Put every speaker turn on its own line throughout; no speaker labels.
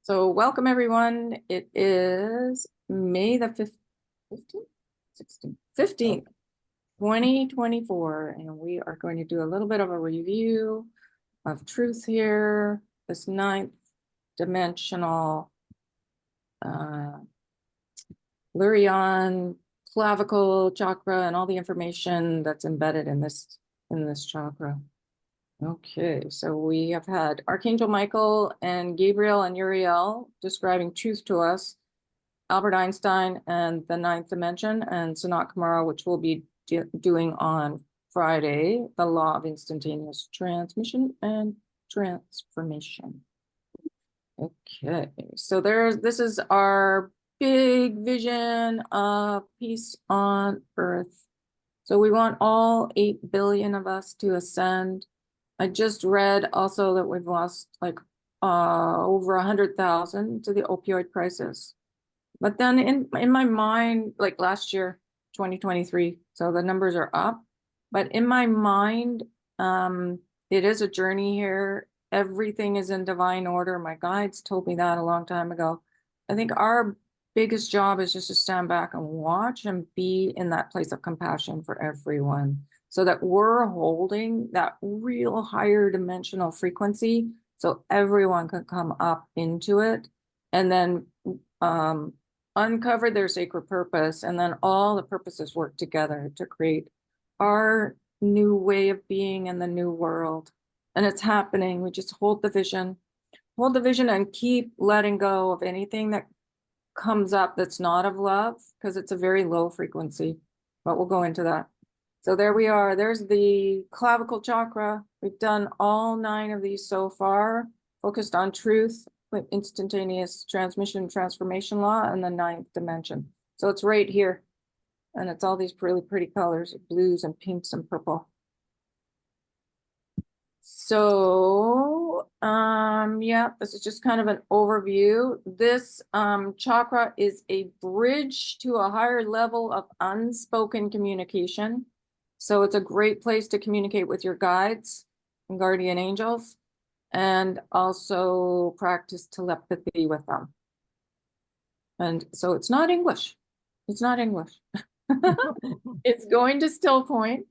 So welcome everyone. It is May the 15th, 16th, 15th, 2024, and we are going to do a little bit of a review of truth here, this ninth dimensional Lurion, clavicle, chakra, and all the information that's embedded in this chakra. Okay, so we have had Archangel Michael and Gabriel and Uriel describing truth to us, Albert Einstein and the ninth dimension, and Sanat Kumara, which we'll be doing on Friday, the law of instantaneous transmission and transformation. Okay, so this is our big vision of peace on earth. So we want all 8 billion of us to ascend. I just read also that we've lost like over 100,000 to the opioid crisis. But then in my mind, like last year, 2023, so the numbers are up. But in my mind, it is a journey here. Everything is in divine order. My guides told me that a long time ago. I think our biggest job is just to stand back and watch and be in that place of compassion for everyone, so that we're holding that real higher dimensional frequency so everyone can come up into it and then uncover their sacred purpose, and then all the purposes work together to create our new way of being in the new world. And it's happening. We just hold the vision and keep letting go of anything that comes up that's not of love, because it's a very low frequency, but we'll go into that. So there we are. There's the clavicle chakra. We've done all 9 of these so far, focused on truth, instantaneous transmission, transformation law, and the 9th dimension. So it's right here. And it's all these really pretty colors, blues and pinks and purple. So, yeah, this is just kind of an overview. This chakra is a bridge to a higher level of unspoken communication. So it's a great place to communicate with your guides and guardian angels, and also practice telepathy with them. And so it's not English. It's not English. It's going to still point.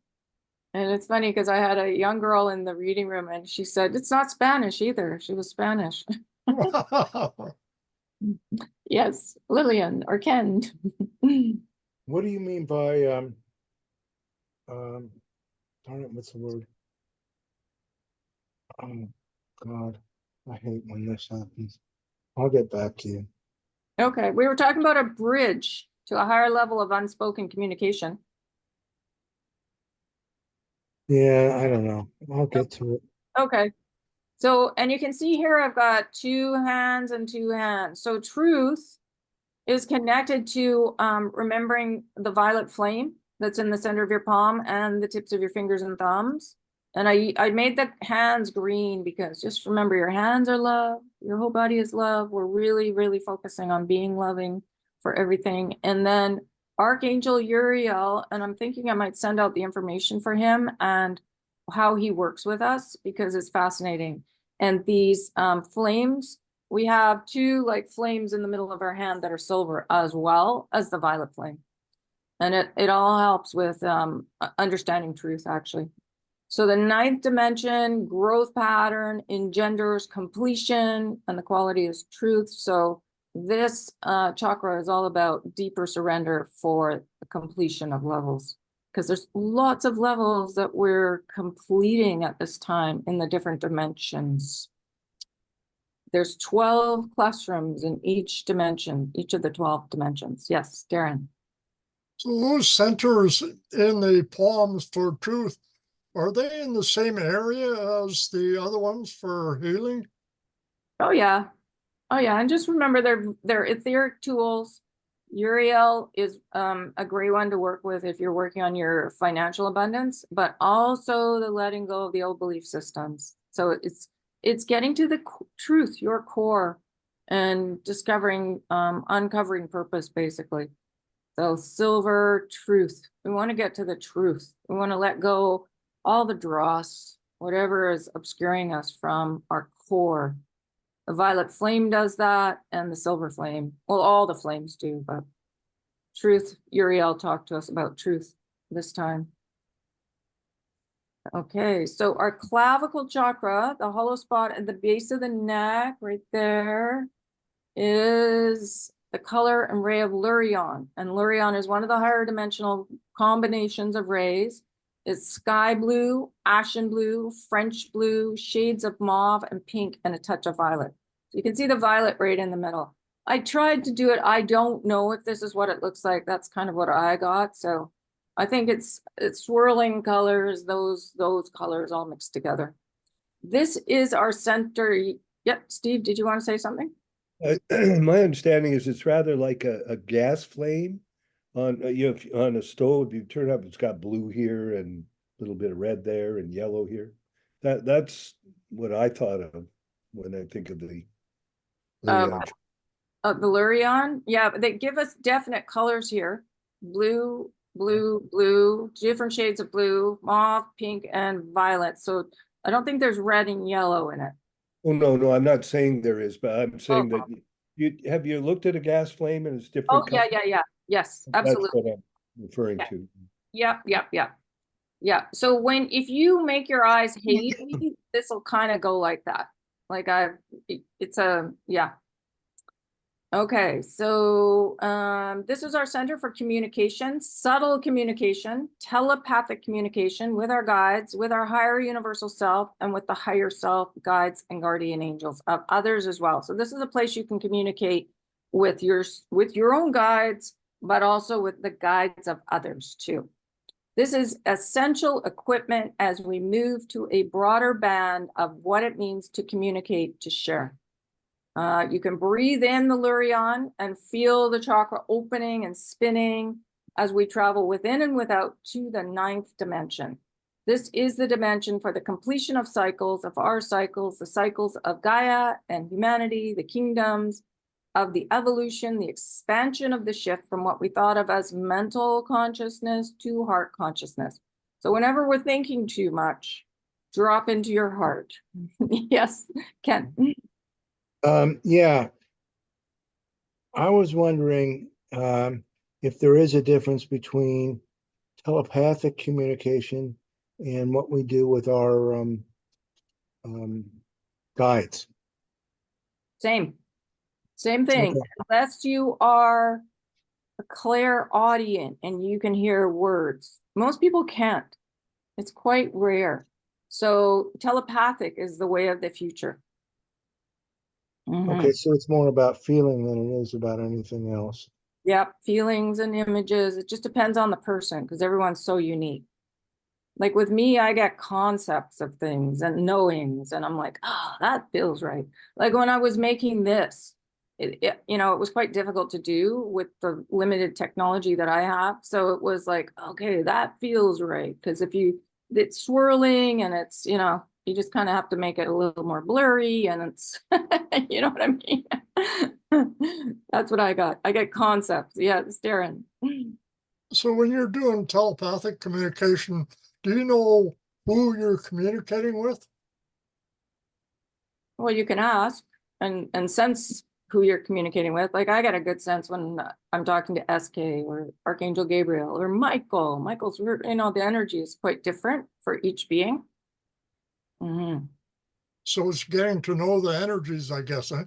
And it's funny because I had a young girl in the reading room and she said, it's not Spanish either. She was Spanish. Yes, Lillian or Ken.
What do you mean by darn it, what's the word? Oh God, I hate when this happens. I'll get back to you.
Okay, we were talking about a bridge to a higher level of unspoken communication.
Yeah, I don't know. I'll get to it.
Okay. So, and you can see here, I've got 2 hands and 2 hands. So truth is connected to remembering the violet flame that's in the center of your palm and the tips of your fingers and thumbs. And I made the hands green because just remember, your hands are love, your whole body is love. We're really, really focusing on being loving for everything. And then Archangel Uriel, and I'm thinking I might send out the information for him and how he works with us, because it's fascinating. And these flames, we have 2 like flames in the middle of our hand that are silver, as well as the violet flame. And it all helps with understanding truth, actually. So the 9th dimension, growth pattern, engenders completion, and the quality is truth. So this chakra is all about deeper surrender for the completion of levels, because there's lots of levels that we're completing at this time in the different dimensions. There's 12 classrooms in each dimension, each of the 12 dimensions. Yes, Darren.
So those centers in the palms for truth, are they in the same area as the other ones for healing?
Oh yeah. Oh yeah. And just remember, they're etheric tools. Uriel is a great one to work with if you're working on your financial abundance, but also the letting go of the old belief systems. So it's getting to the truth, your core, and discovering, uncovering purpose, basically. So silver, truth. We want to get to the truth. We want to let go all the dross, whatever is obscuring us from our core. The violet flame does that, and the silver flame. Well, all the flames do, but truth, Uriel talked to us about truth this time. Okay, so our clavicle chakra, the hollow spot at the base of the neck, right there, is the color and ray of Lurion. And Lurion is one of the higher dimensional combinations of rays. It's sky blue, ashen blue, French blue, shades of mauve and pink, and a touch of violet. So you can see the violet right in the middle. I tried to do it. I don't know if this is what it looks like. That's kind of what I got. So I think it's swirling colors, those colors all mixed together. This is our center. Yep, Steve, did you want to say something?
My understanding is it's rather like a gas flame on on a stove. You turn up, it's got blue here and a little bit of red there and yellow here. That's what I thought of when I think of the
The Lurion, yeah, but they give us definite colors here: blue, blue, blue, different shades of blue, mauve, pink, and violet. So I don't think there's red and yellow in it.
Oh, no, I'm not saying there is, but I'm saying that you looked at a gas flame and it's different.
Oh, yeah. Yes, absolutely.
That's what I'm referring to.
Yep. Yeah. So if you make your eyes hazy, this will kind of go like that. Like yeah. Okay, so this is our center for communication, subtle communication, telepathic communication with our guides, with our higher universal self, and with the higher self, guides, and guardian angels of others as well. So this is a place you can communicate with your own guides, but also with the guides of others too. This is essential equipment as we move to a broader band of what it means to communicate, to share. You can breathe in the Lurion and feel the chakra opening and spinning as we travel within and without to the 9th dimension. This is the dimension for the completion of cycles, of our cycles, the cycles of Gaia and humanity, the kingdoms of the evolution, the expansion of the shift from what we thought of as mental consciousness to heart consciousness. So whenever we're thinking too much, drop into your heart. Yes, Ken.
Yeah, I was wondering if there is a difference between telepathic communication and what we do with our guides.
Same thing.
Okay.
Unless you are a clairaudient and you can hear words. Most people can't. It's quite rare. So telepathic is the way of the future.
Okay, so it's more about feeling than it is about anything else.
Yep, feelings and images. It just depends on the person because everyone's so unique. Like with me, I get concepts of things and knowings, and I'm like, oh, that feels right. Like when I was making this, it was quite difficult to do with the limited technology that I have. So it was like, okay, that feels right. Because it's swirling and it's, you just kind of have to make it a little more blurry and it's, you know what I mean? That's what I got. I get concepts. Yeah, it's Darren.
So when you're doing telepathic communication, do you know who you're communicating with?
Well, you can ask and sense who you're communicating with. Like I got a good sense when I'm talking to SK or Archangel Gabriel or Michael. Michael's, the energy is quite different for each being. Mm-hmm.
So it's getting to know the energies, I guess, eh?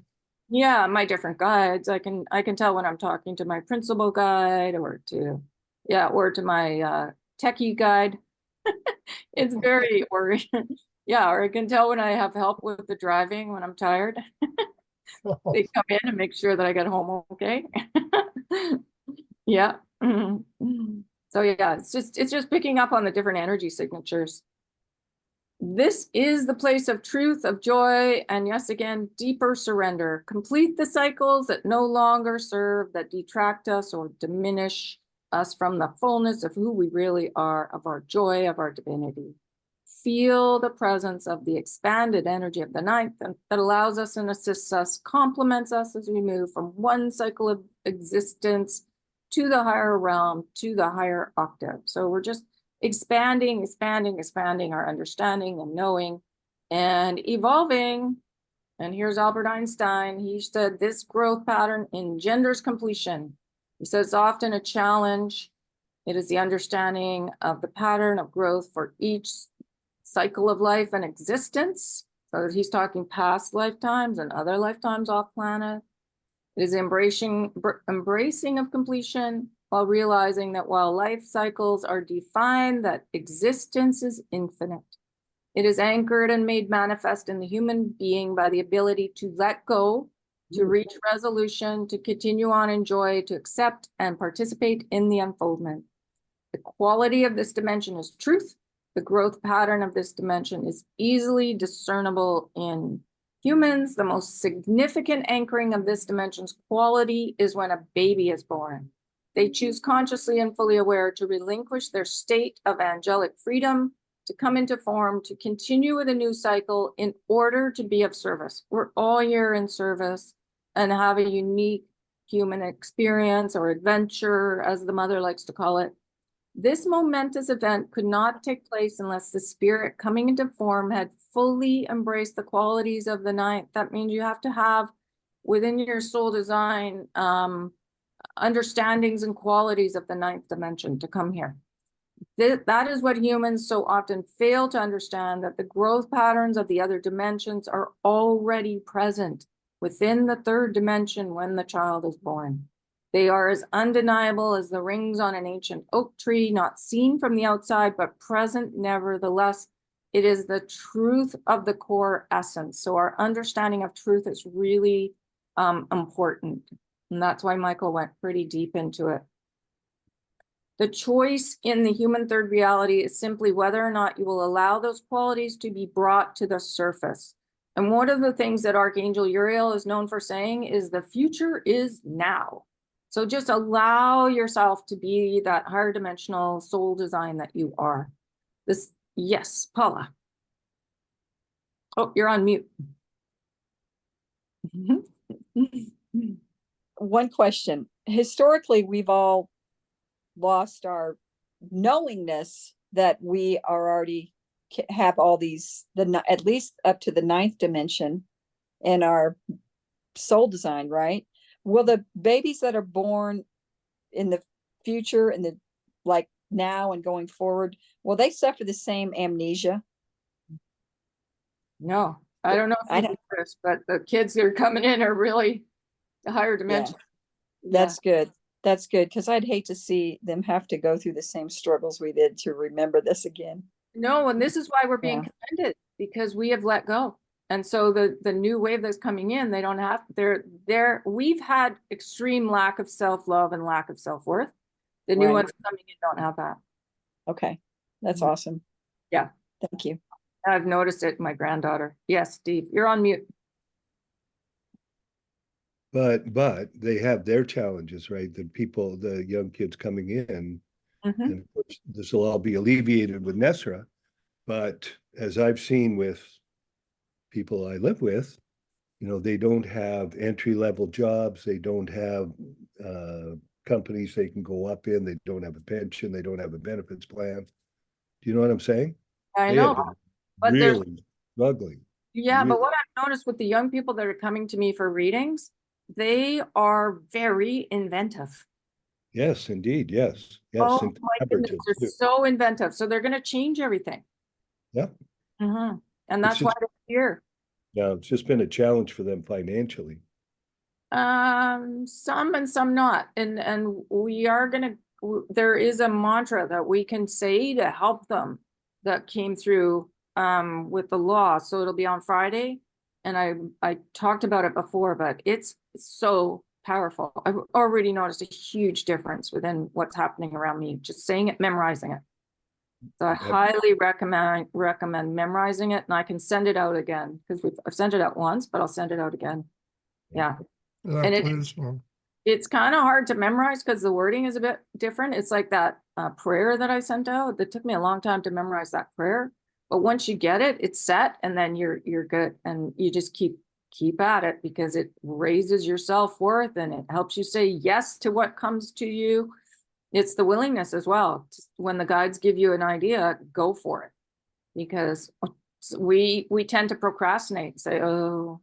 Yeah, my different guides. I can tell when I'm talking to my principal guide or to my techie guide. It's very or I can tell when I have help with the driving when I'm tired. They come in and make sure that I get home okay. Yeah. So yeah, it's just picking up on the different energy signatures. This is the place of truth, of joy, and yes, again, deeper surrender. Complete the cycles that no longer serve, that detract us or diminish us from the fullness of who we really are, of our joy, of our divinity. Feel the presence of the expanded energy of the 9th that allows us and assists us, complements us as we move from one cycle of existence to the higher realm, to the higher octave. So we're just expanding our understanding and knowing and evolving And here's Albert Einstein. He said, this growth pattern engenders completion. He says, often a challenge. It is the understanding of the pattern of growth for each cycle of life and existence. So he's talking past lifetimes and other lifetimes off planet. It is embracing of completion while realizing that while life cycles are defined, that existence is infinite. It is anchored and made manifest in the human being by the ability to let go, to reach resolution, to continue on in joy, to accept and participate in the unfoldment. The quality of this dimension is truth. The growth pattern of this dimension is easily discernible in humans. The most significant anchoring of this dimension's quality is when a baby is born. They choose consciously and fully aware to relinquish their state of angelic freedom, to come into form, to continue with a new cycle in order to be of service. We're all here in service and have a unique human experience or adventure, as the mother likes to call it. This momentous event could not take place unless the spirit coming into form had fully embraced the qualities of the ninth. That means you have to have within your soul design understandings and qualities of the ninth dimension to come here. That is what humans so often fail to understand, that the growth patterns of the other dimensions are already present within the third dimension when the child is born. They are as undeniable as the rings on an ancient oak tree, not seen from the outside, but present nevertheless. It is the truth of the core essence. So our understanding of truth is really important. And that's why Michael went pretty deep into it. The choice in the human third reality is simply whether or not you will allow those qualities to be brought to the surface. And one of the things that Archangel Uriel is known for saying is the future is now. So just allow yourself to be that higher dimensional soul design that you are. This, yes, Paula. Oh, you're on mute.
One question. Historically, we've all lost our knowingness that we are already have all these, at least up to the ninth dimension in our soul design, right? Will the babies that are born in the future, in the like now and going forward, will they suffer the same amnesia?
No, I don't know if you know this, but the kids that are coming in are really the higher dimension.
That's good. That's good, because I'd hate to see them have to go through the same struggles we did to remember this again.
No, and this is why we're being commended, because we have let go. And so the new wave that's coming in, they don't have, we've had extreme lack of self-love and lack of self-worth. The new ones coming in don't have that.
Okay, that's awesome.
Yeah.
Thank you.
I've noticed it in my granddaughter. Yes, Steve, you're on mute.
But they have their challenges, right? The people, the young kids coming in, and of course, this will all be alleviated with Nesra. But as I've seen with people I live with, you know, they don't have entry-level jobs. They don't have companies they can go up in. They don't have a pension. They don't have a benefits plan. Do you know what I'm saying?
I know, but
really struggling.
Yeah, really. But what I've noticed with the young people that are coming to me for readings, they are very inventive.
Yes, indeed. Yes. Yes.
Oh my goodness, they're so inventive. So they're going to change everything.
Yeah.
And that's why they're here.
Yeah, it's just been a challenge for them financially.
Some and some not. And we are going to, there is a mantra that we can say to help them that came through with the law. So it'll be on Friday. And I talked about it before, but it's so powerful. I've already noticed a huge difference within what's happening around me, just saying it, memorizing it. So I highly recommend memorizing it, and I can send it out again because I've sent it out once, but I'll send it out again. Yeah. And it's kind of hard to memorize because the wording is a bit different. It's like that prayer that I sent out. That took me a long time to memorize that prayer. But once you get it, it's set, and then you're good, and you just keep at it because it raises your self-worth and it helps you say yes to what comes to you. It's the willingness as well. When the guides give you an idea, go for it, because we tend to procrastinate, say, oh,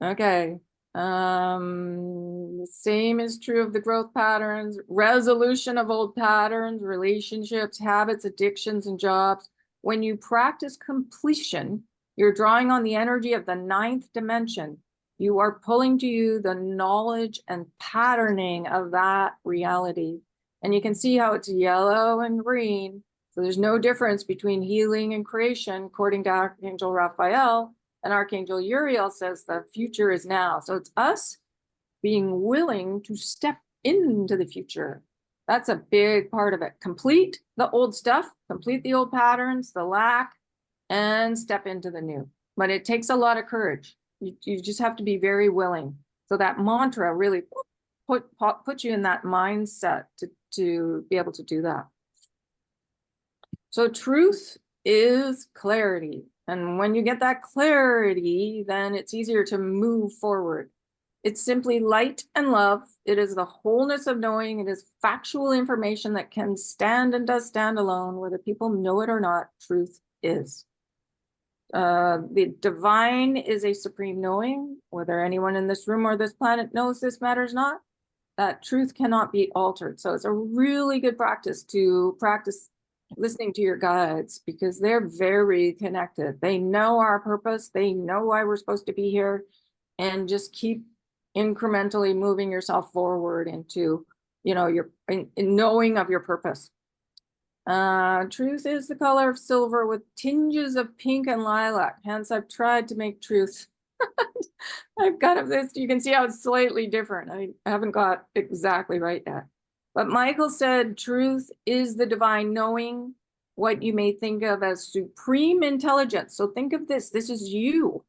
Okay. The same is true of the growth patterns, resolution of old patterns, relationships, habits, addictions, and jobs. When you practice completion, you're drawing on the energy of the 9th dimension. You are pulling to you the knowledge and patterning of that reality. And you can see how it's yellow and green. So there's no difference between healing and creation, according to Archangel Raphael. And Archangel Uriel says the future is now. So it's us being willing to step into the future. That's a big part of it. Complete the old stuff, complete the old patterns, the lack, and step into the new. But it takes a lot of courage. You just have to be very willing. So that mantra really put you in that mindset to be able to do that. So truth is clarity. And when you get that clarity, then it's easier to move forward. It's simply light and love. It is the wholeness of knowing. It is factual information that can stand and does stand alone, whether people know it or not. Truth is. The divine is a supreme knowing. Whether anyone in this room or this planet knows this matters not. That truth cannot be altered. So it's a really good practice to practice listening to your guides, because they're very connected. They know our purpose. They know why we're supposed to be here, and just keep incrementally moving yourself forward into, your in knowing of your purpose. Truth is the color of silver with tinges of pink and lilac. Hence, I've tried to make truth. I've got this. You can see how it's slightly different. I haven't got exactly right yet. But Michael said, truth is the divine knowing, what you may think of as supreme intelligence. So think of this. This is you.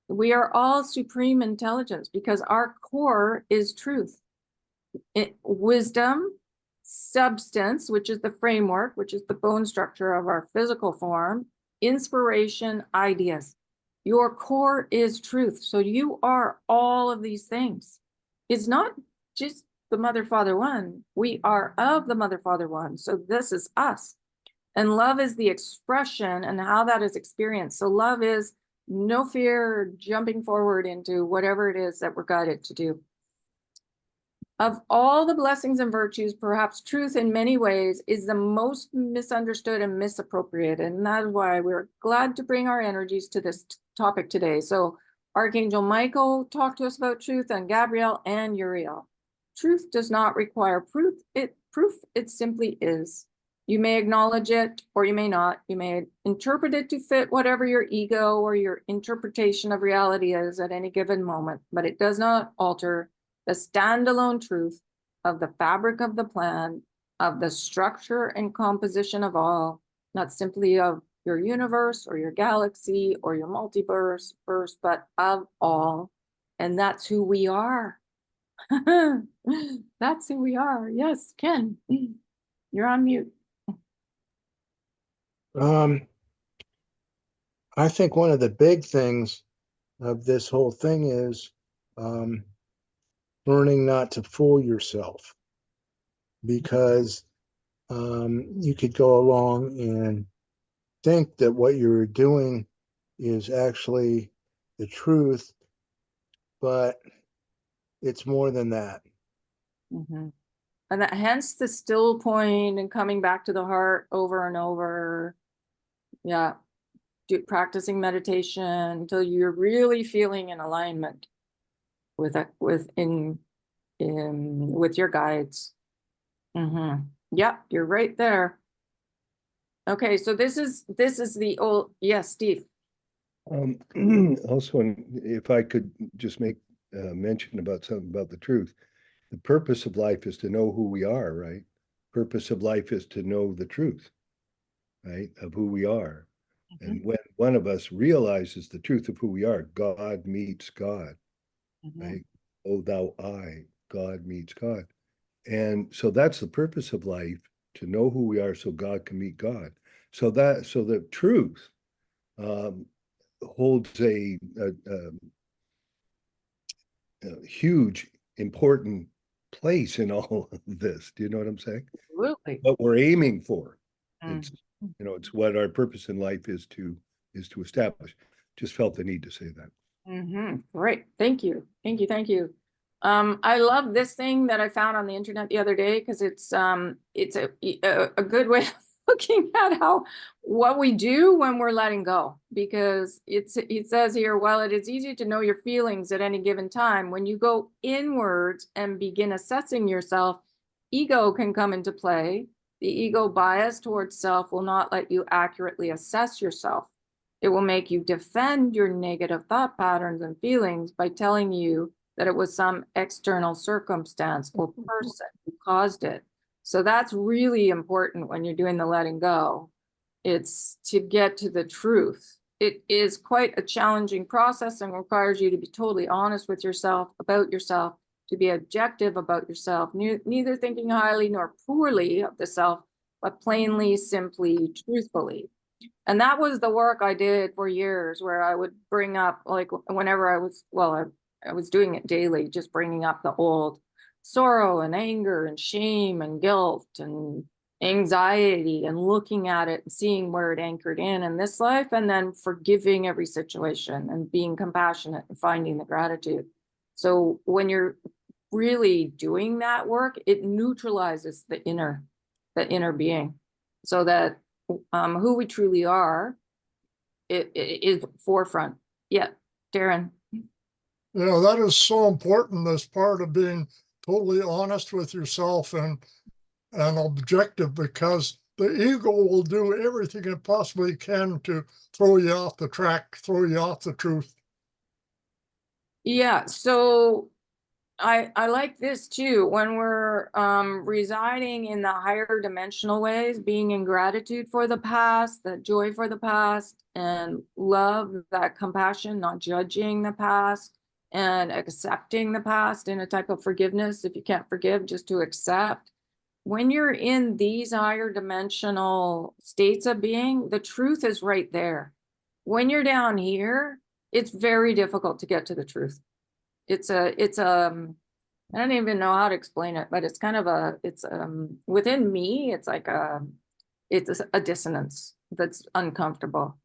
We are all supreme intelligence because our core is truth. Wisdom, substance, which is the framework, which is the bone structure of our physical form, inspiration, ideas. Your core is truth. So you are all of these things. It's not just the Mother, Father, One. We are of the Mother, Father, One. So this is us. And love is the expression and how that is experienced. So love is no fear, jumping forward into whatever it is that we're guided to do. Of all the blessings and virtues, perhaps truth in many ways is the most misunderstood and misappropriated. And that is why we're glad to bring our energies to this topic today. So Archangel Michael talked to us about truth, and Gabrielle and Uriel. Truth does not require proof. It simply is. You may acknowledge it or you may not. You may interpret it to fit whatever your ego or your interpretation of reality is at any given moment, but it does not alter the standalone truth of the fabric of the plan, of the structure and composition of all, not simply of your universe or your galaxy or your multiverse, but of all. And that's who we are. That's who we are. Yes, Ken, you're on mute.
I think one of the big things of this whole thing is learning not to fool yourself, because you could go along and think that what you're doing is actually the truth, but it's more than that.
Mm-hmm. And that hence the still point and coming back to the heart over and over. Yeah. Practicing meditation until you're really feeling in alignment with your guides. Mm-hmm. Yeah, you're right there. Okay, so this is the old, yes, Steve.
Also, if I could just make mention about something about the truth. The purpose of life is to know who we are, right? Purpose of life is to know the truth, right? Of who we are. Mm-hmm. And when one of us realizes the truth of who we are, God meets God, mm-hmm. right? Oh, thou I, God meets God. And so that's the purpose of life, to know who we are so God can meet God. So the truth holds a huge, important place in all of this. Do you know what I'm saying?
Absolutely.
What we're aiming for. It's, it's what our purpose in life is to establish. just felt the need to say that.
Great. Thank you. Thank you. Thank you. I love this thing that I found on the internet the other day because it's a good way of looking at what we do when we're letting go, because it says here, while it is easy to know your feelings at any given time, when you go inwards and begin assessing yourself, ego can come into play. The ego bias towards self will not let you accurately assess yourself. It will make you defend your negative thought patterns and feelings by telling you that it was some external circumstance or person who caused it. So that's really important when you're doing the letting go. It's to get to the truth. It is quite a challenging process and requires you to be totally honest with yourself, about yourself, to be objective about yourself, neither thinking highly nor poorly of the self, but plainly, simply, truthfully. And that was the work I did for years, where I would bring up, like, whenever I was doing it daily, just bringing up the old sorrow and anger and shame and guilt and anxiety, and looking at it and seeing where it anchored in this life, and then forgiving every situation and being compassionate and finding the gratitude. So when you're really doing that work, it neutralizes the inner being, so that who we truly are, it is forefront. Yeah, Darren.
Yeah, that is so important as part of being totally honest with yourself and objective, because the ego will do everything it possibly can to throw you off the track, throw you off the truth.
Yeah, so I like this too. When we're residing in the higher dimensional ways, being in gratitude for the past, that joy for the past, and love, that compassion, not judging the past, and accepting the past in a type of forgiveness. If you can't forgive, just to accept. When you're in these higher dimensional states of being, the truth is right there. When you're down here, it's very difficult to get to the truth. It's I don't even know how to explain it, but it's kind of within me, it's like it's a dissonance that's uncomfortable.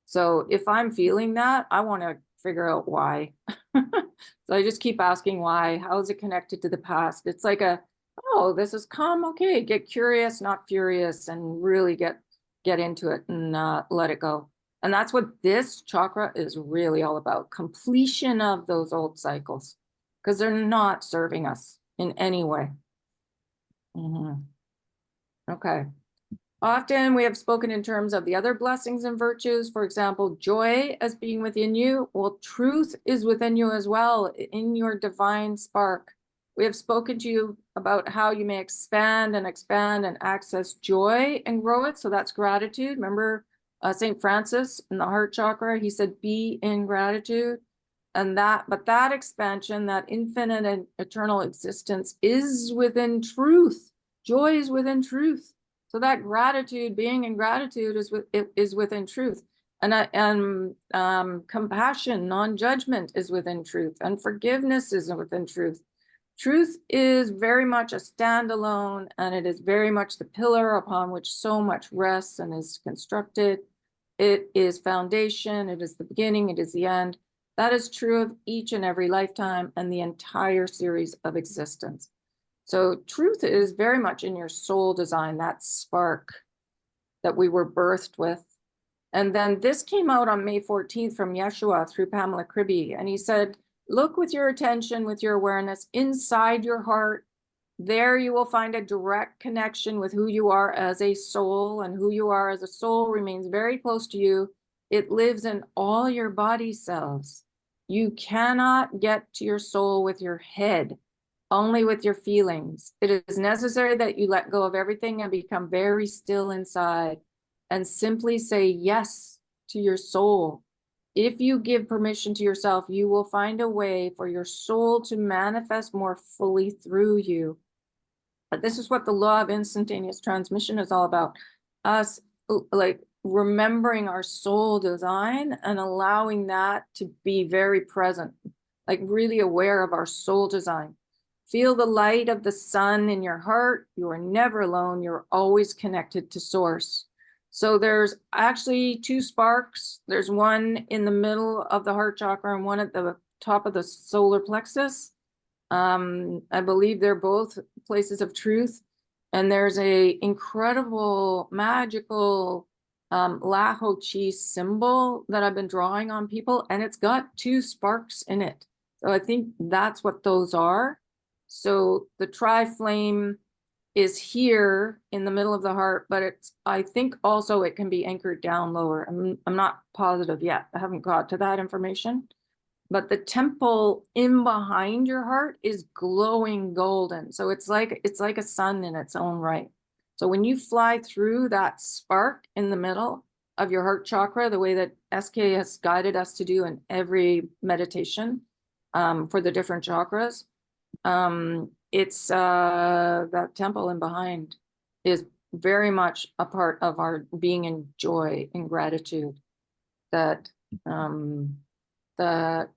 So if I'm feeling that, I want to figure out why. So I just keep asking why. How is it connected to the past? It's like oh, this is calm. Okay, get curious, not furious, and really get into it and let it go. And that's what this chakra is really all about: completion of those old cycles, because they're not serving us in any way. Okay. Often we have spoken in terms of the other blessings and virtues. For example, joy as being within you. Well, truth is within you as well, in your divine spark. We have spoken to you about how you may expand and access joy and grow it. So that's gratitude. Remember St. Francis in the heart chakra, he said, be in gratitude. But that expansion, that infinite and eternal existence is within truth. Joy is within truth. So that gratitude, being in gratitude, is within truth. And compassion, non-judgment is within truth. And forgiveness is within truth. Truth is very much a standalone, and it is very much the pillar upon which so much rests and is constructed. It is foundation, it is the beginning, it is the end. That is true of each and every lifetime and the entire series of existence. So truth is very much in your soul design, that spark that we were birthed with. And then this came out on May 14th from Yeshua through Pamela Kribbe. And he said, look with your attention, with your awareness inside your heart. There you will find a direct connection with who you are as a soul, and who you are as a soul remains very close to you. It lives in all your body cells. You cannot get to your soul with your head, only with your feelings. It is necessary that you let go of everything and become very still inside and simply say yes to your soul. If you give permission to yourself, you will find a way for your soul to manifest more fully through you. But this is what the law of instantaneous transmission is all about. Us like remembering our soul design and allowing that to be very present, like really aware of our soul design. Feel the light of the sun in your heart. You are never alone. You're always connected to source. So there's actually two sparks. There's one in the middle of the heart chakra and one at the top of the solar plexus. I believe they're both places of truth. And there's a incredible magical Laho Chi symbol that I've been drawing on people, and it's got two sparks in it. So I think that's what those are. So the tri-flame is here in the middle of the heart, but it's, I think also it can be anchored down lower. I'm not positive yet. I haven't got to that information. But the temple in behind your heart is glowing golden. So it's like a sun in its own right. So when you fly through that spark in the middle of your heart chakra, the way that SK has guided us to do in every meditation for the different chakras, it's that temple in behind is very much a part of our being in joy and gratitude that that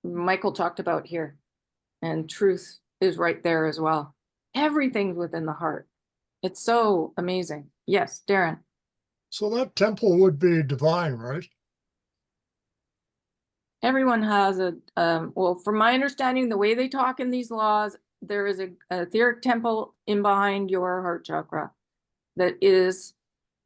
Michael talked about here, and truth is right there as well. Everything's within the heart. It's so amazing. Yes, Darren.
So that temple would be divine, right?
Everyone has a, well, from my understanding, the way they talk in these laws, there is an etheric temple in behind your heart chakra that is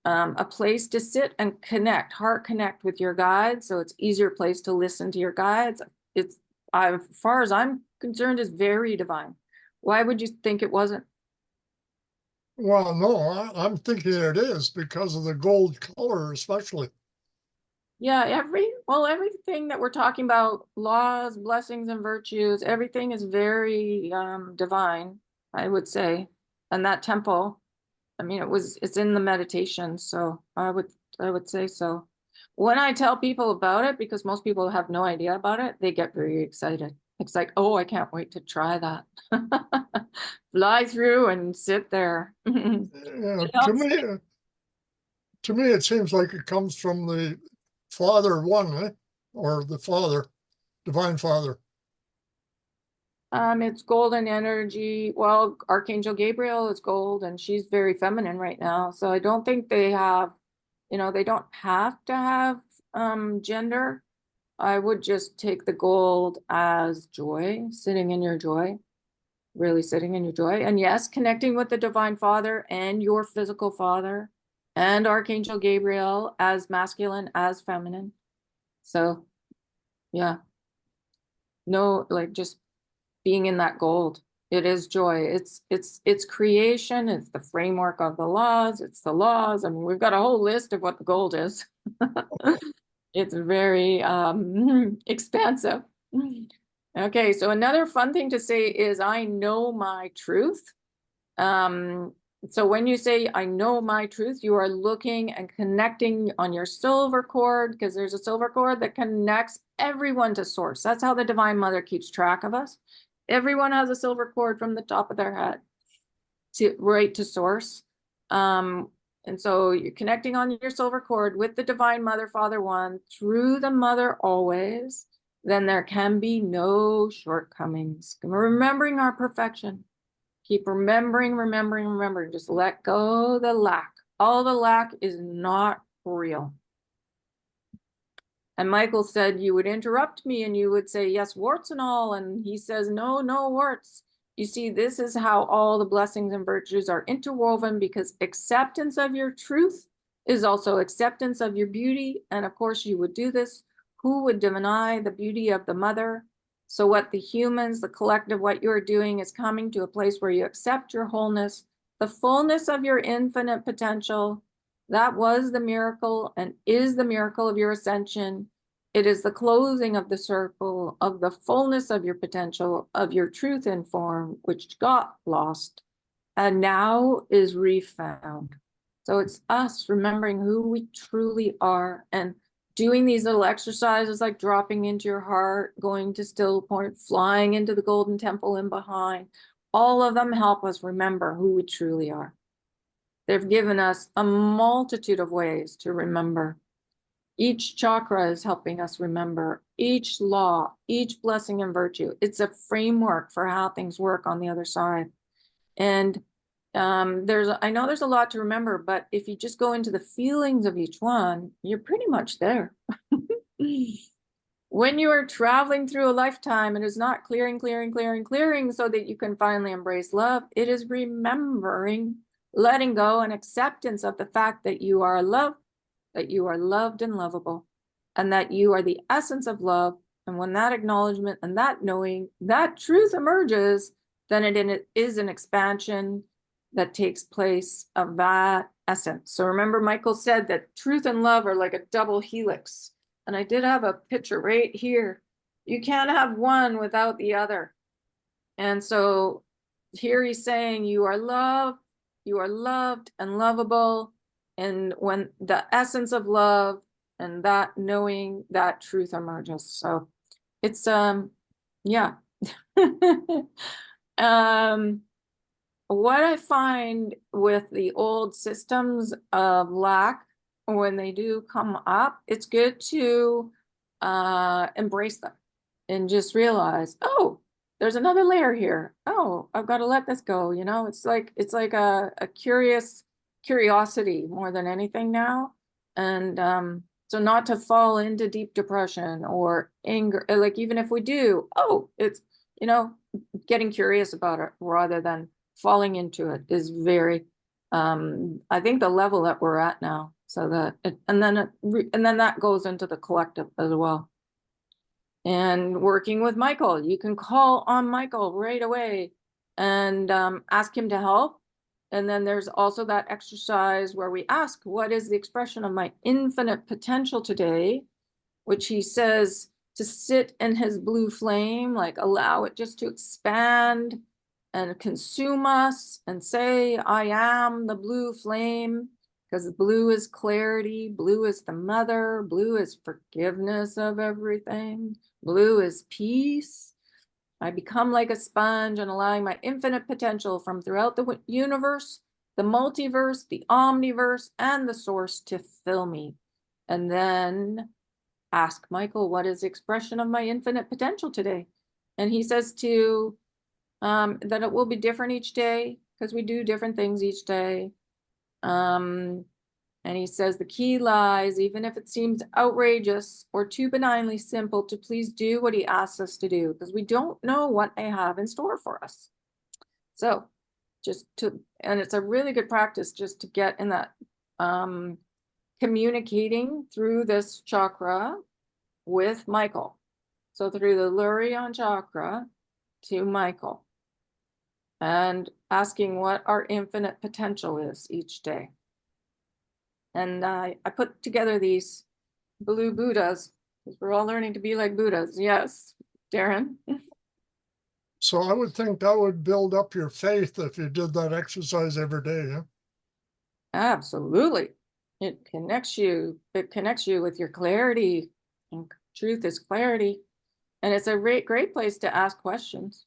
a place to sit and connect, heart connect with your guides. So it's easier place to listen to your guides. It's, as far as I'm concerned, is very divine. Why would you think it wasn't?
Well, no, I'm thinking it is because of the gold color, especially.
Yeah, everything that we're talking about, laws, blessings, and virtues, everything is very divine, I would say. And that temple, I mean, it's in the meditation, so I would say so. When I tell people about it, because most people have no idea about it, they get very excited. It's like, oh, I can't wait to try that. Fly through and sit there.
Yeah,
It helps.
to me, it seems like it comes from the Father One, eh? Or the Father, Divine Father.
It's golden energy. Well, Archangel Gabriel is gold, and she's very feminine right now. So I don't think they have, they don't have to have gender. I would just take the gold as joy, sitting in your joy, really sitting in your joy. And yes, connecting with the Divine Father and your physical father and Archangel Gabriel as masculine, as feminine. So yeah, no, like just being in that gold. It is joy. It's creation. It's the framework of the laws. It's the laws. I mean, we've got a whole list of what the gold is. It's very expansive. Okay, so another fun thing to say is I know my truth. So when you say I know my truth, you are looking and connecting on your silver cord, because there's a silver cord that connects everyone to source. That's how the Divine Mother keeps track of us. Everyone has a silver cord from the top of their head to right to source. And so you're connecting on your silver cord with the Divine Mother, Father One, through the Mother always. Then there can be no shortcomings. Remembering our perfection. Keep remembering. Just let go the lack. All the lack is not real. And Michael said you would interrupt me and you would say, yes, warts and all. And he says, no, no warts. You see, this is how all the blessings and virtues are interwoven, because acceptance of your truth is also acceptance of your beauty. And of course, you would do this. Who would deny the beauty of the mother? So what the humans, the collective, what you're doing is coming to a place where you accept your wholeness, the fullness of your infinite potential. That was the miracle and is the miracle of your ascension. It is the closing of the circle of the fullness of your potential, of your truth in form, which got lost and now is refound. So it's us remembering who we truly are and doing these little exercises like dropping into your heart, going to still point, flying into the golden temple in behind. All of them help us remember who we truly are. They've given us a multitude of ways to remember. Each chakra is helping us remember each law, each blessing and virtue. It's a framework for how things work on the other side. And I know there's a lot to remember, but if you just go into the feelings of each one, you're pretty much there. When you are traveling through a lifetime, it is not clearing so that you can finally embrace love. It is remembering, letting go, and acceptance of the fact that you are loved, that you are loved and lovable, and that you are the essence of love. And when that acknowledgement and that knowing, that truth emerges, then it is an expansion that takes place of that essence. So remember, Michael said that truth and love are like a double helix. And I did have a picture right here. You can't have one without the other. And so here he's saying you are loved and lovable. And when the essence of love and that knowing, that truth emerges. So it's, yeah. What I find with the old systems of lack, when they do come up, it's good to embrace them and just realize, oh, there's another layer here. Oh, I've got to let this go. You know, it's like a curiosity more than anything now. And so not to fall into deep depression or anger, like even if we do, oh, it's, you know, getting curious about it rather than falling into it is very, I think the level that we're at now. So that, and then that goes into the collective as well. And working with Michael, you can call on Michael right away and ask him to help. And then there's also that exercise where we ask, what is the expression of my infinite potential today? Which he says to sit in his blue flame, like allow it just to expand and consume us and say, I am the blue flame, because blue is clarity, blue is the mother, blue is forgiveness of everything, blue is peace. I become like a sponge and allowing my infinite potential from throughout the universe, the multiverse, the omniverse, and the source to fill me. And then ask Michael, what is the expression of my infinite potential today? And he says to that it will be different each day because we do different things each day. And he says the key lies, even if it seems outrageous or too benignly simple, to please do what he asks us to do, because we don't know what they have in store for us. So and it's a really good practice just to get in that communicating through this chakra with Michael. So through the Lurion chakra to Michael and asking what our infinite potential is each day. And I put together these blue Buddhas because we're all learning to be like Buddhas. Yes, Darren.
So I would think that would build up your faith if you did that exercise every day. Yeah?
Absolutely. It connects you with your clarity, and truth is clarity. And it's a great place to ask questions.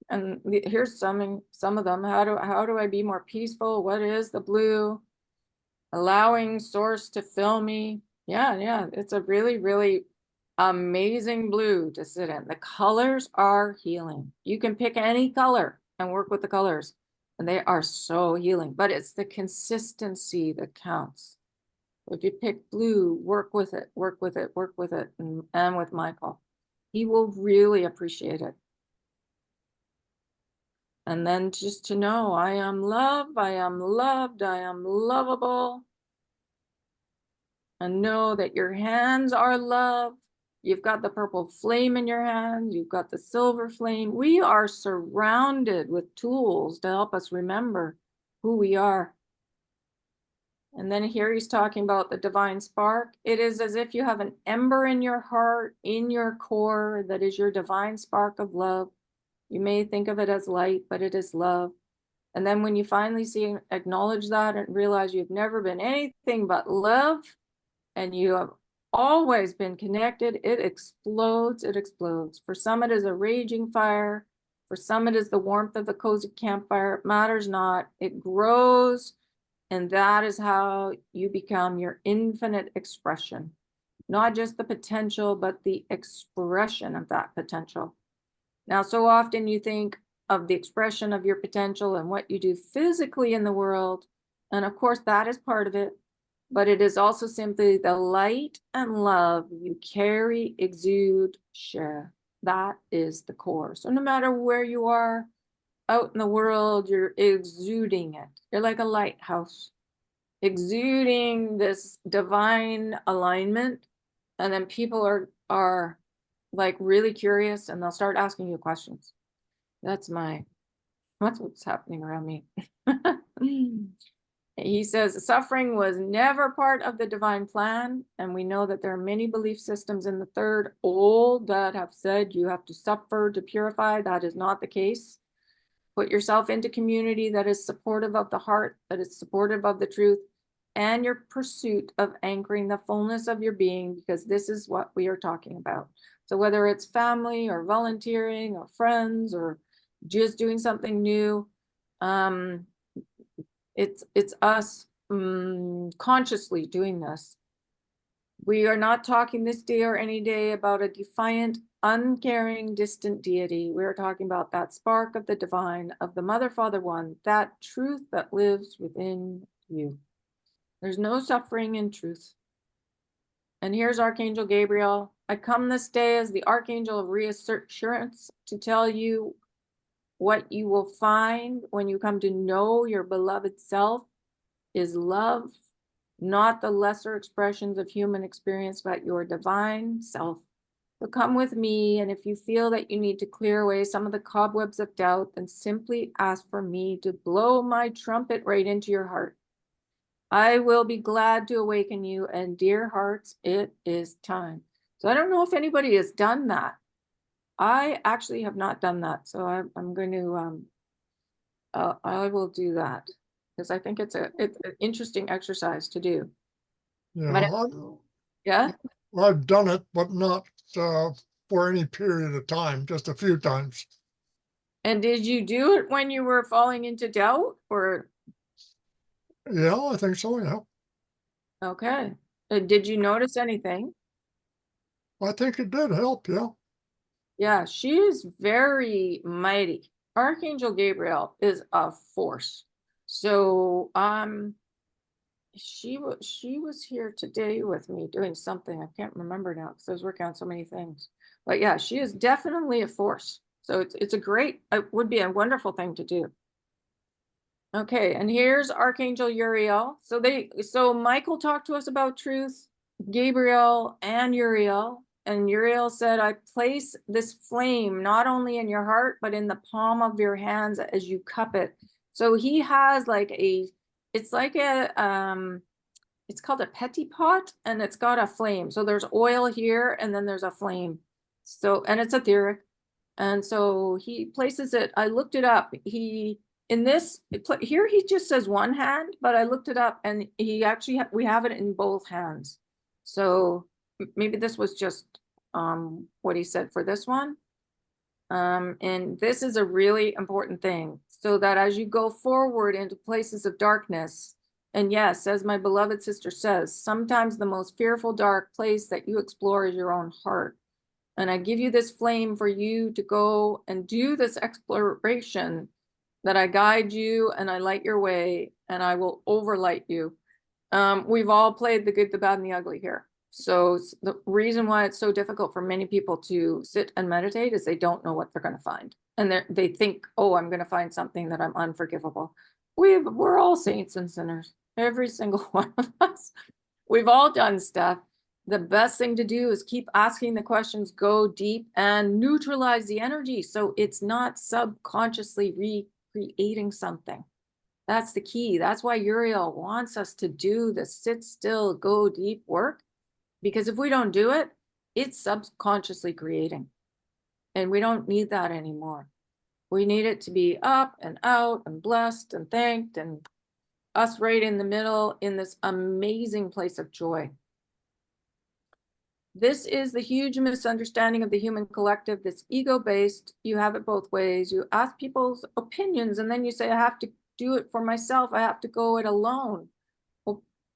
And here's some of them. How do I be more peaceful? What is the blue? Allowing source to fill me. Yeah. It's a really amazing blue to sit in. The colors are healing. You can pick any color and work with the colors, and they are so healing. But it's the consistency that counts. If you pick blue, work with it, and with Michael. He will really appreciate it. And then just to know, I am love, I am loved, I am lovable. And know that your hands are love. You've got the purple flame in your hand. You've got the silver flame. We are surrounded with tools to help us remember who we are. And then here he's talking about the divine spark. It is as if you have an ember in your heart, in your core, that is your divine spark of love. You may think of it as light, but it is love. And then when you finally acknowledge that and realize you've never been anything but love, and you have always been connected, it explodes. For some, it is a raging fire. For some, it is the warmth of the cozy campfire. It matters not. It grows, and that is how you become your infinite expression. Not just the potential, but the expression of that potential. Now, so often you think, of the expression of your potential and what you do physically in the world. And of course, that is part of it. But it is also simply the light and love you carry, exude, share. That is the core. So no matter where you are out in the world, you're exuding it. You're like a lighthouse, exuding this divine alignment. And then people are like really curious and they'll start asking you questions. That's what's happening around me. He says suffering was never part of the divine plan, and we know that there are many belief systems in the third old that have said you have to suffer to purify. That is not the case. Put yourself into community that is supportive of the heart, that is supportive of the truth, and your pursuit of anchoring the fullness of your being, because this is what we are talking about. So whether it's family or volunteering or friends or just doing something new, it's us consciously doing this. We are not talking this day or any day about a defiant, uncaring, distant deity. We are talking about that spark of the divine, of the Mother, Father, One, that truth that lives within you. There's no suffering in truth. And here's Archangel Gabriel. I come this day as the Archangel of reassurance to tell you what you will find when you come to know your beloved self is love, not the lesser expressions of human experience, but your divine self. So come with me, and if you feel that you need to clear away some of the cobwebs of doubt, then simply ask for me to blow my trumpet right into your heart. I will be glad to awaken you, and dear hearts, it is time. So I don't know if anybody has done that. I actually have not done that, so I'm going to, I will do that because I think it's an interesting exercise to do.
Yeah,
Yeah.
I've done it, but not for any period of time, just a few times.
And did you do it when you were falling into doubt, or?
Yeah, I think so, yeah.
Okay. Did you notice anything?
I think it did help, yeah.
Yeah, she is very mighty. Archangel Gabriel is a force. So she was here today with me doing something. I can't remember now because I was working on so many things. But yeah, she is definitely a force. So it's a great, it would be a wonderful thing to do. Okay, and here's Archangel Uriel. So Michael talked to us about truth, Gabriel and Uriel. And Uriel said, I place this flame not only in your heart, but in the palm of your hands as you cup it. So he has like it's like it's called a petit pot, and it's got a flame. So there's oil here, and then there's a flame. So, and it's etheric. And so he places it, I looked it up. In this here, he just says one hand, but I looked it up and he actually, we have it in both hands. So maybe this was just what he said for this one. And this is a really important thing, so that as you go forward into places of darkness, and yes, as my beloved sister says, sometimes the most fearful dark place that you explore is your own heart. And I give you this flame for you to go and do this exploration, that I guide you and I light your way and I will overlight you. We've all played the good, the bad, and the ugly here. So the reason why it's so difficult for many people to sit and meditate is they don't know what they're going to find. And they think, oh, I'm going to find something that I'm unforgivable. We're all saints and sinners, every single one of us. We've all done stuff. The best thing to do is keep asking the questions, go deep, and neutralize the energy so it's not subconsciously recreating something. That's the key. That's why Uriel wants us to do the sit still, go deep work, because if we don't do it, it's subconsciously creating. And we don't need that anymore. We need it to be up and out and blessed and thanked, and us right in the middle in this amazing place of joy. This is the huge misunderstanding of the human collective, this ego-based. You have it both ways. You ask people's opinions and then you say, I have to do it for myself. I have to go it alone.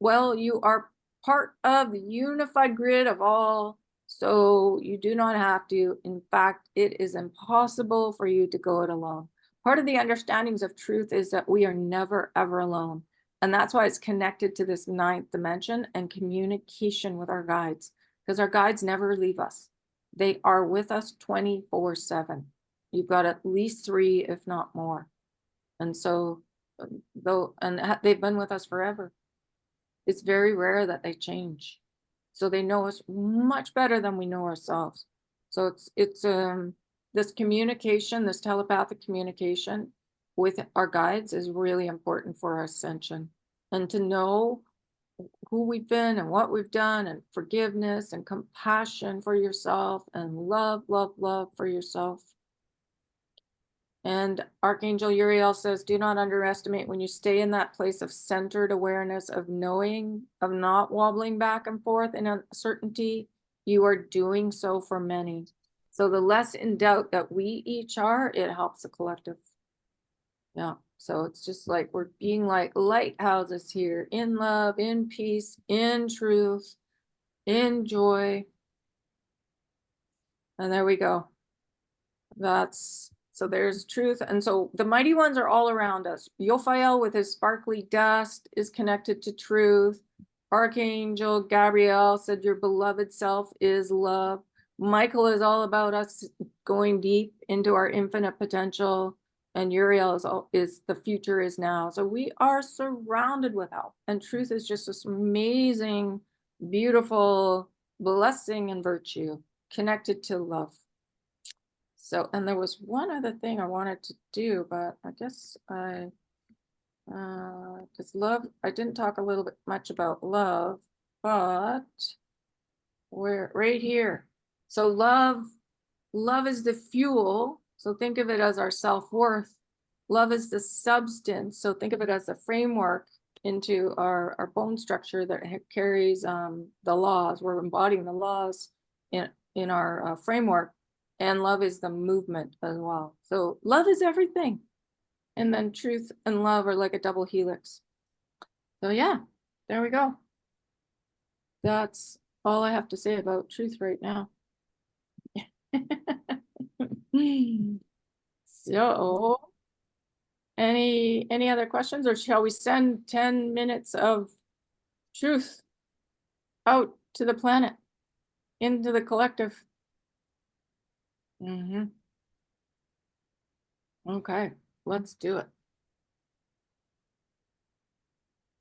Well, you are part of the unified grid of all, so you do not have to. In fact, it is impossible for you to go it alone. part of the understandings of truth is that we are never, ever alone. And that's why it's connected to this 9th dimension and communication with our guides, because our guides never leave us. They are with us 24/7. You've got at least 3, if not more. And so, they've been with us forever. It's very rare that they change. So they know us much better than we know ourselves. So it's this communication, this telepathic communication with our guides is really important for our ascension. And to know who we've been and what we've done, and forgiveness and compassion for yourself, and love, love, love for yourself. And Archangel Uriel says, do not underestimate when you stay in that place of centered awareness, of knowing, of not wobbling back and forth in uncertainty, you are doing so for many. So the less in doubt that we each are, it helps the collective. Yeah. So it's just like we're being like lighthouses here, in love, in peace, in truth, in joy. And there we go. So there's truth. And so the mighty ones are all around us. Yophael with his sparkly dust is connected to truth. Archangel Gabriel said, your beloved self is love. Michael is all about us going deep into our infinite potential. And Uriel is the future is now. So we are surrounded with help. And truth is just this amazing, beautiful blessing and virtue connected to love. So, and there was one other thing I wanted to do, but I guess because love, I didn't talk a little bit much about love, but we're right here. So love is the fuel. So think of it as our self-worth. Love is the substance. So think of it as the framework into our bone structure that carries the laws. We're embodying the laws in our framework. And love is the movement as well. So love is everything. And then truth and love are like a double helix. So yeah, there we go. That's all I have to say about truth right now. So any other questions, or shall we send 10 minutes of truth out to the planet, into the collective? Okay, let's do it.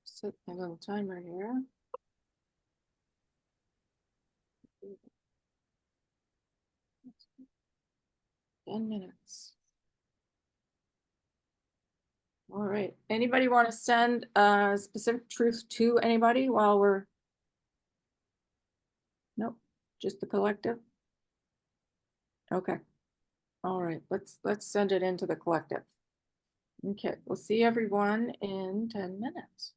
Set my little timer here. 10 minutes. All right. Anybody want to send a specific truth to anybody while we're? Nope, just the collective. Okay. All right. Let's send it into the collective. Okay. We'll see everyone in 10 minutes.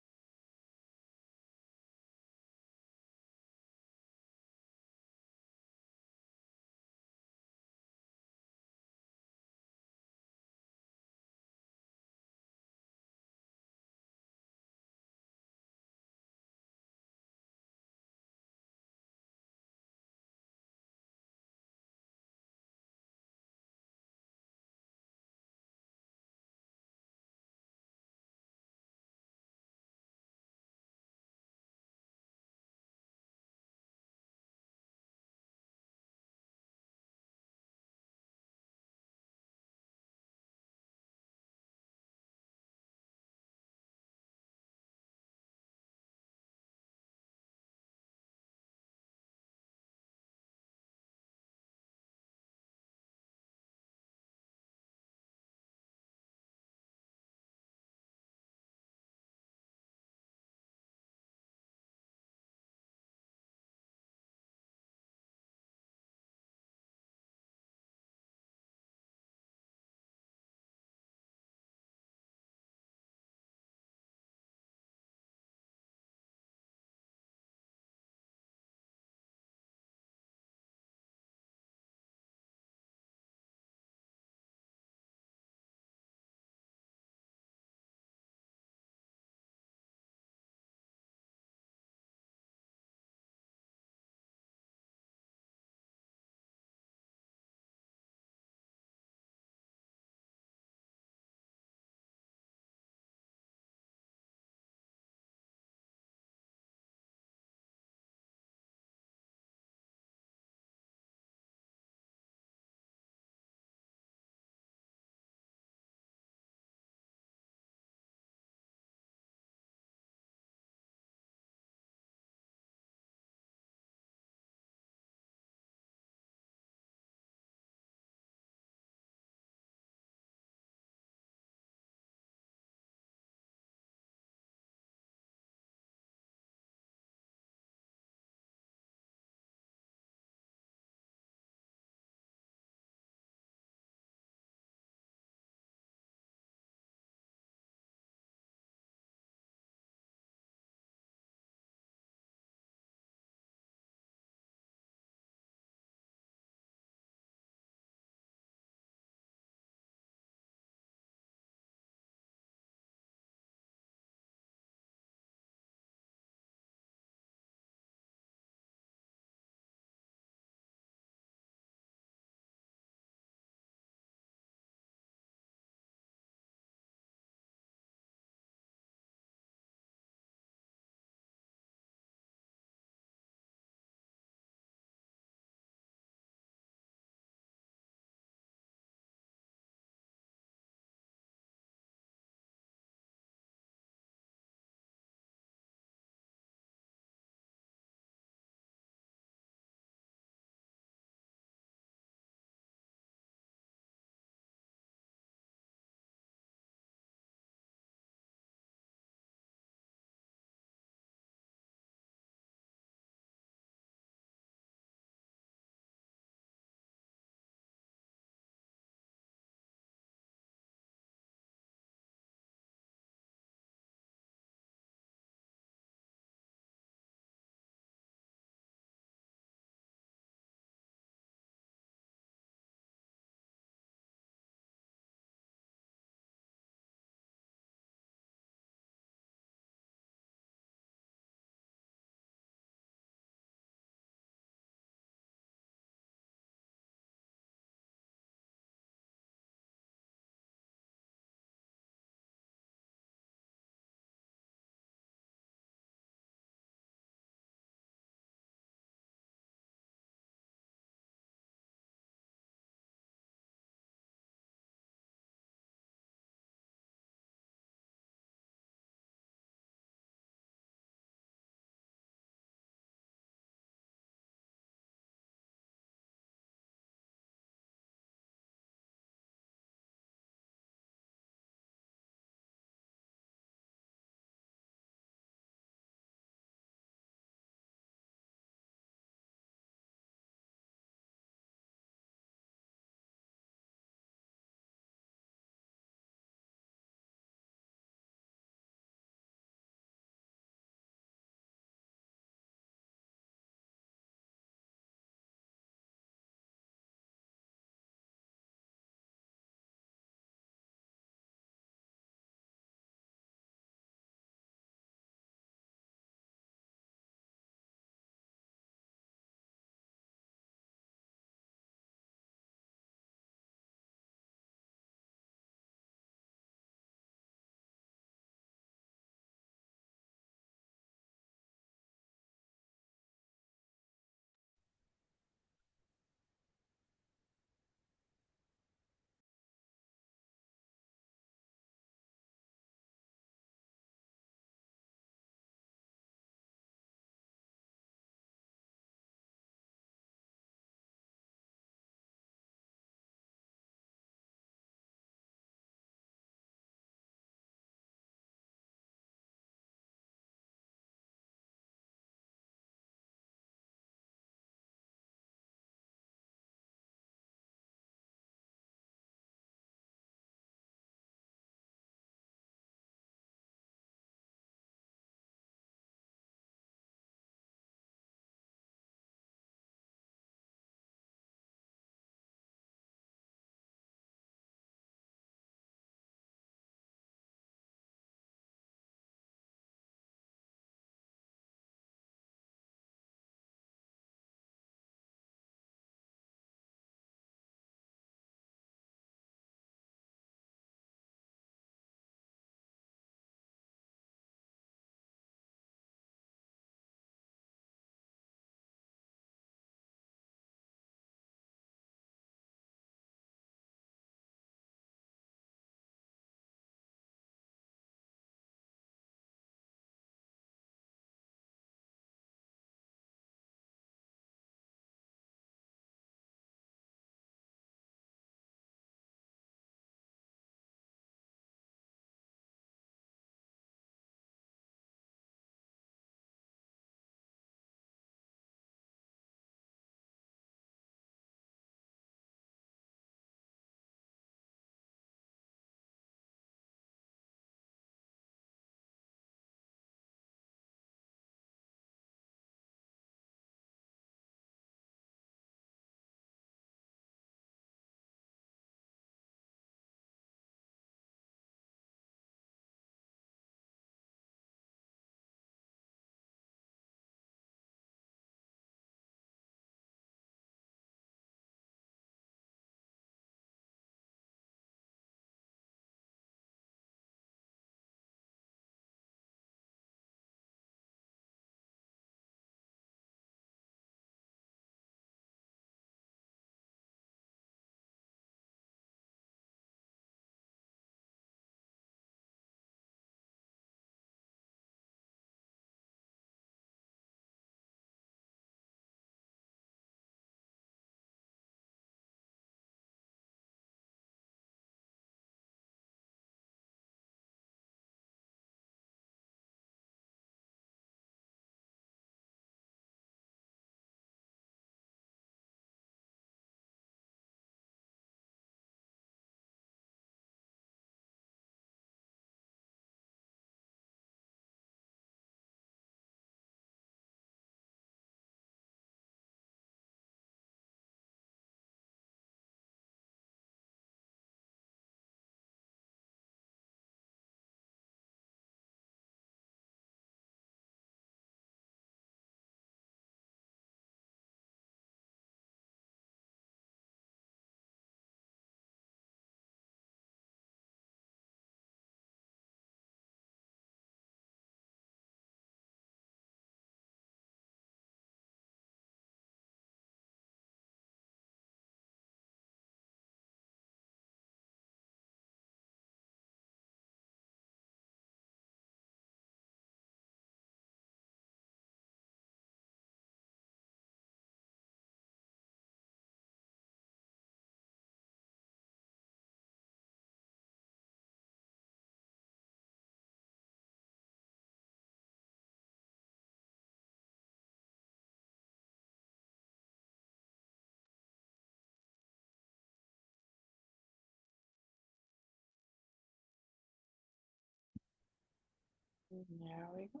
There we go.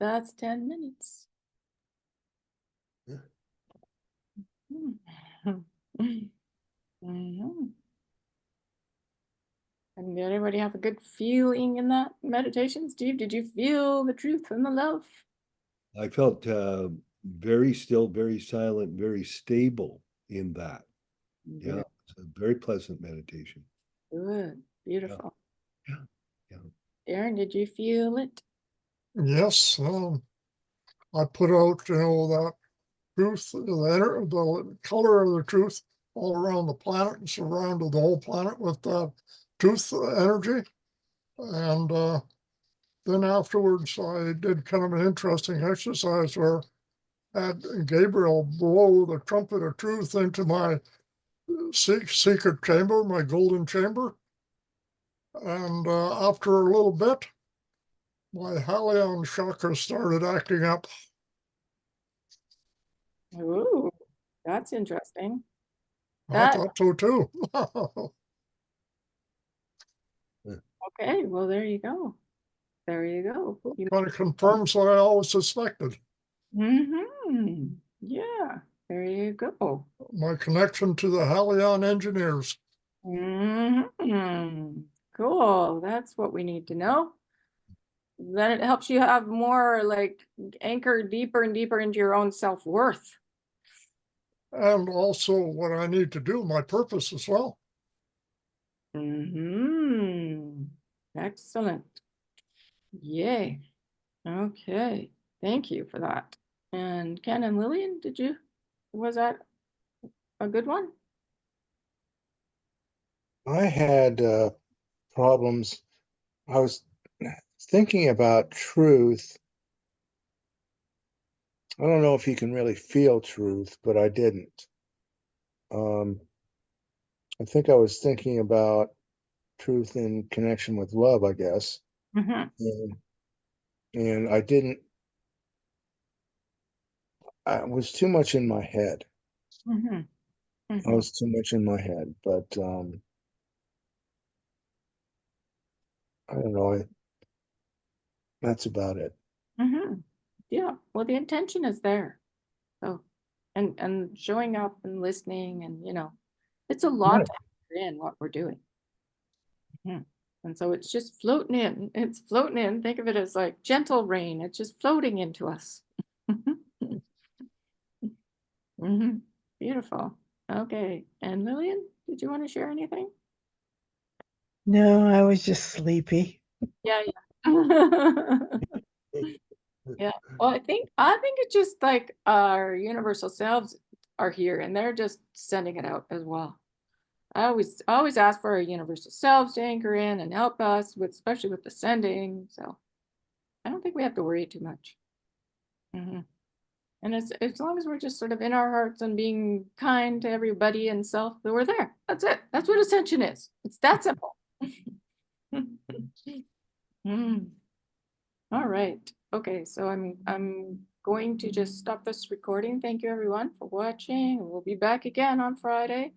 That's 10 minutes.
Yeah.
Mhm. And did everybody have a good feeling in that meditation? Steve, did you feel the truth and the love?
I felt very still, very silent, very stable in that. Yeah, it's a very pleasant meditation.
Good. Beautiful.
Yeah, yeah.
Aaron, did you feel it?
Yes, I put out, that truth, the color of the truth all around the planet and surrounded the whole planet with that truth energy. And then afterwards, I did kind of an interesting exercise where I had Gabriel blow the trumpet of truth into my secret chamber, my golden chamber. And after a little bit, my Halion chakra started acting up.
Ooh, that's interesting.
I
That
thought so too.
okay, well there you go. There you go. You
Kind of confirms what I always suspected.
Yeah, there you go.
My connection to the Halion engineers.
Cool. That's what we need to know. Then it helps you have more like anchor deeper and deeper into your own self-worth.
And also what I need to do, my purpose as well.
Excellent. Yay. Okay. Thank you for that. And Ken and Lillian, was that a good one?
I had problems. I was thinking about truth. I don't know if you can really feel truth, but I didn't. I think I was thinking about truth in connection with love, I guess. And I didn't, I was too much in my head. I was too much in my head, but I don't know. That's about it.
Yeah, well, the intention is there. So, and showing up and listening, and it's a lot
Right.
to enter in what we're doing. And so it's just floating in. It's floating in. Think of it as like gentle rain. It's just floating into us. Beautiful. Okay. And Lillian, did you want to share anything?
No, I was just sleepy.
Yeah. Yeah. Well, I think it's just like our universal selves are here and they're just sending it out as well. I always ask for our universal selves to anchor in and help us with, especially with the sending. So I don't think we have to worry too much. And as long as we're just sort of in our hearts and being kind to everybody and self, that we're there. That's it. That's what ascension is. It's that simple. All right. Okay, so I'm going to just stop this recording. Thank you everyone for watching. We'll be back again on Friday.